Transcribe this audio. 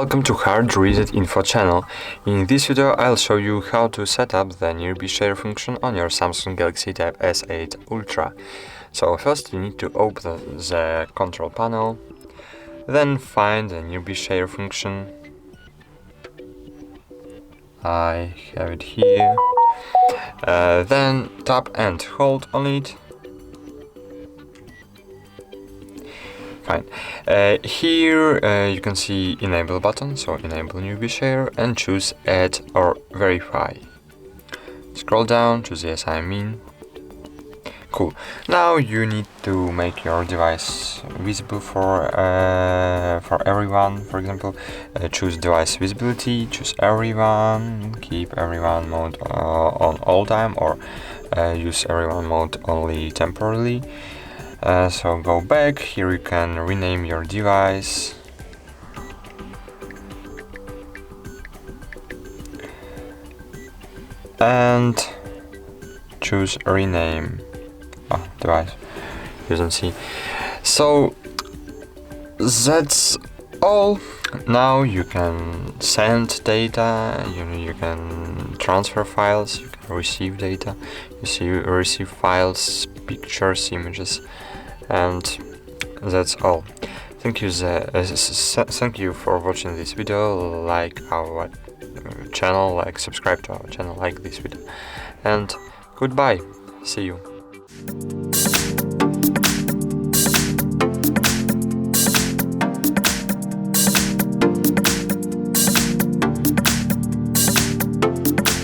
Welcome to HardReset.Info channel. In this video I'll show you how to set up the nearby share function on your Samsung Galaxy Tab S8 Ultra. So first you need to open the control panel, then find the nearby share function. I have it here. Then tap and hold on it. Fine. Here you can see enable button, so enable newbie share and choose add or verify. Scroll down, choose yes I'm in. Cool. Now you need to make your device visible for everyone. For example, choose device visibility, choose everyone, keep everyone mode on all time, or use everyone mode only temporarily. So go back, here you can rename your device. And choose rename device, you don't see. So that's all. Now you can send data, you can transfer files, you can receive data, you receive files, pictures, images, and that's all. Thank you for watching this video. Like our channel, subscribe to our channel, like this video, and goodbye. See you.